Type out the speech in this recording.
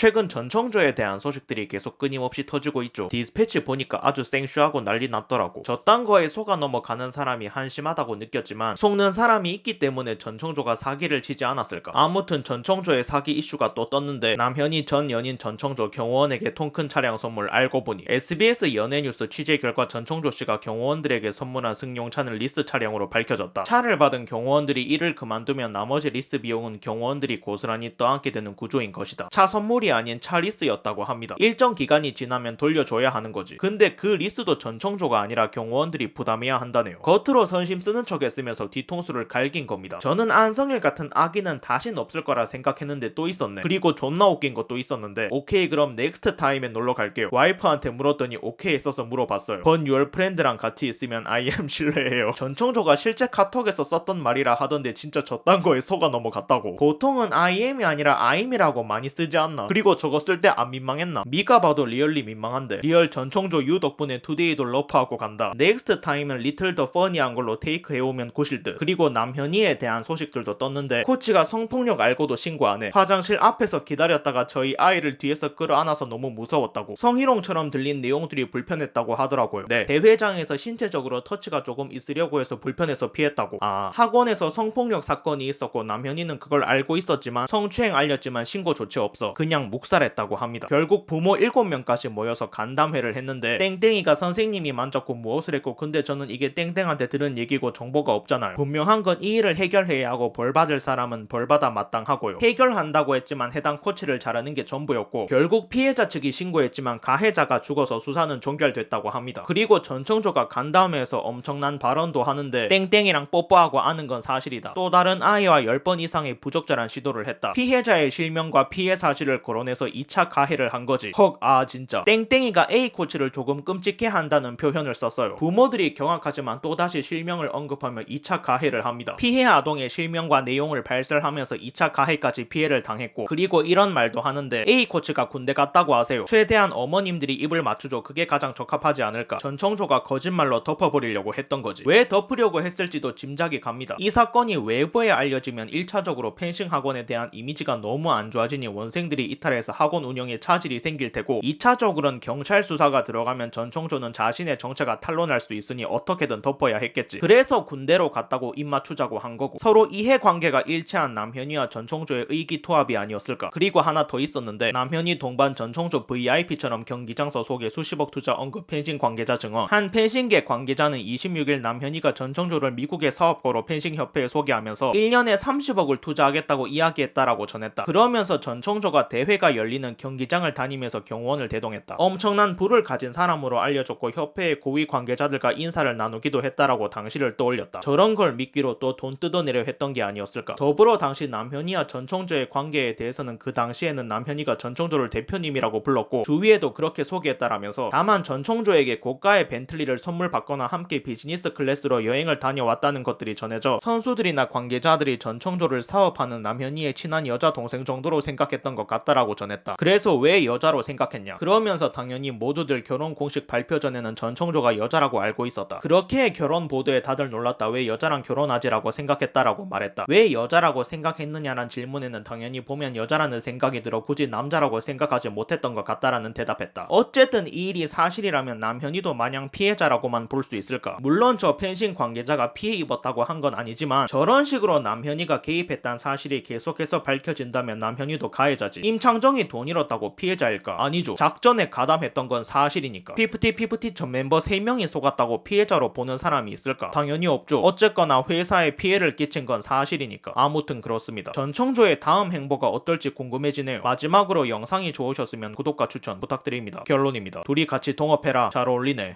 최근 전청조에 대한 소식들이 계속 끊임없이 터지고 있죠. 디스패치 보니까 아주 생쇼하고 난리 났더라고. 저딴 거에 속아 넘어가는 사람이 한심하다고 느꼈지만 속는 사람이 있기 때문에 전청조가 사기를 치지 않았을까. 아무튼 전청조의 사기 이슈가 또 떴는데 남현희 전 연인 전청조 경호원에게 통 큰 차량 선물. 알고 보니 SBS 연예뉴스 취재 결과 전청조 씨가 경호원들에게 선물한 승용차는 리스 차량으로 밝혀졌다. 차를 받은 경호원들이 이를 그만두면 나머지 리스 비용은 경호원들이 고스란히 떠안게 되는 구조인 것이다. 차 선물이 아닌 차 리스였다고 합니다. 일정 기간이 지나면 돌려줘야 하는 거지. 근데 그 리스도 전청조가 아니라 경호원들이 부담해야 한다네요. 겉으로 선심 쓰는 척 했으면서 뒤통수를 갈긴 겁니다. 저는 안성일 같은 악인은 다신 없을 거라 생각했는데 또 있었네. 그리고 존나 웃긴 것도 있었는데 오케이 그럼 넥스트 타임에 놀러 갈게요. 와이프한테 물었더니 오케이 했어서 물어봤어요. 번 유얼 프렌드랑 같이 있으면 I am 실례해요. 전청조가 실제 카톡에서 썼던 말이라 하던데 진짜 저딴 거에 속아 넘어갔다고. 보통은 I am이 아니라 I'm이라고 많이 쓰지 않나. 그리고 저거 쓸 때 안 민망했나? 미가 봐도 리얼리 민망한데. 리얼 전청조 유 덕분에 투데이도 러프하고 간다. 넥스트 타임은 리틀 더 퍼니한 걸로 테이크 해오면 구실 듯. 그리고 남현희에 대한 소식들도 떴는데 코치가 성폭력 알고도 신고 안 해. 화장실 앞에서 기다렸다가 저희 아이를 뒤에서 끌어안아서 너무 무서웠다고. 성희롱처럼 들린 내용들이 불편했다고 하더라고요. 네, 대회장에서 신체적으로 터치가 조금 있으려고 해서 불편해서 피했다고. 학원에서 성폭력 사건이 있었고 남현희는 그걸 알고 있었지만 성추행 알렸지만 신고 조치 없어 그냥 묵살했다고 합니다. 결국 부모 7명까지 모여서 간담회를 했는데 땡땡이가 선생님이 만졌고 무엇을 했고 근데 저는 이게 땡땡한테 들은 얘기고 정보가 없잖아요. 분명한 건 이 일을 해결해야 하고 벌받을 사람은 벌받아 마땅하고요. 해결한다고 했지만 해당 코치를 자르는 게 전부였고 결국 피해자 측이 신고했지만 가해자가 죽어서 수사는 종결됐다고 합니다. 그리고 전청조가 간담회에서 엄청난 발언도 하는데 땡땡이랑 뽀뽀하고 아는 건 사실이다. 또 다른 아이와 10번 이상의 부적절한 시도를 했다. 피해자의 실명과 피해 사실을 거론해서 2차 가해를 한 거지. 헉, 진짜. 땡땡이가 A 코치를 조금 끔찍해 한다는 표현을 썼어요. 부모들이 경악하지만 또다시 실명을 언급하며 2차 가해를 합니다. 피해 아동의 실명과 내용을 발설하면서 2차 가해까지 피해를 당했고 그리고 이런 말도 하는데 A 코치가 군대 갔다고 하세요. 최대한 어머님들이 입을 맞추죠. 그게 가장 적합하지 않을까. 전청조가 거짓말로 덮어버리려고 했던 거지. 왜 덮으려고 했을지도 짐작이 갑니다. 이 사건이 외부에 알려지면 1차적으로 펜싱 학원에 대한 이미지가 너무 안 좋아지니 원생들이 이탈해서 학원 운영에 차질이 생길 테고 2차적으로는 경찰 수사가 들어가면 전청조는 자신의 정체가 탄로날 수 있으니 어떻게든 덮어야 했겠지. 그래서 군대로 갔다고 입맞추자고 한 거고 서로 이해관계가 일치한 남현희와 전청조의 의기투합이 아니었을까. 그리고 하나 더 있었는데 남현희 동반 전청조 VIP처럼 경기장서 속에 수십억 투자 언급 펜싱 관계자 증언. 한 펜싱계 관계자는 26일 남현희가 전청조를 미국의 사업가로 펜싱협회에 소개하면서 1년에 30억을 투자하겠다고 이야기했다라고 전했다. 그러면서 전청조가 대회가 열리는 경기장을 다니면서 경호원을 대동했다. 엄청난 부를 가진 사람으로 알려졌고 협회의 고위 관계자들과 인사를 나누기도 했다라고 당시를 떠올렸다. 저런 걸 믿기로 또 돈 뜯어내려 했던 게 아니었을까. 더불어 당시 남현희와 전청조의 관계에 대해서는 그 당시에는 남현희가 전청조를 대표님이라고 불렀고 주위에도 그렇게 소개했다라면서 다만 전청조에게 고가의 벤틀리를 선물 받거나 함께 비즈니스 클래스로 여행을 다녀왔다는 것들이 전해져 선수들이나 관계자들이 전청조를 사업하는 남현희의 친한 여자 동생 정도로 생각했던 것 같다라고 전했다. 그래서 왜 여자로 생각했냐. 그러면서 당연히 모두들 결혼 공식 발표 전에는 전청조가 여자라고 알고 있었다. 그렇게 결혼 보도에 다들 놀랐다. 왜 여자랑 결혼하지라고 생각했다라고 말했다. 왜 여자라고 생각했느냐는 질문에는 당연히 보면 여자라는 생각이 들어 굳이 남자라고 생각하지 못했던 것 같다라는 대답했다. 어쨌든 이 일이 사실이라면 남현희도 마냥 피해자라고만 볼 수 있을까. 물론 저 펜싱 관계자가 피해 입었다고 한 건 아니지만 저런 식으로 남현희가 개입했다는 사실이 계속해서 밝혀진다면 남현희도 가해자지. 임창정이 돈 잃었다고 피해자일까? 아니죠. 작전에 가담했던 건 사실이니까. 피프티 전 멤버 3명이 속았다고 피해자로 보는 사람이 있을까? 당연히 없죠. 어쨌거나 회사에 피해를 끼친 건 사실이니까. 아무튼 그렇습니다. 전청조의 다음 행보가 어떨지 궁금해지네요. 마지막으로 영상이 좋으셨으면 구독과 추천 부탁드립니다. 결론입니다. 둘이 같이 동업해라. 잘 어울리네.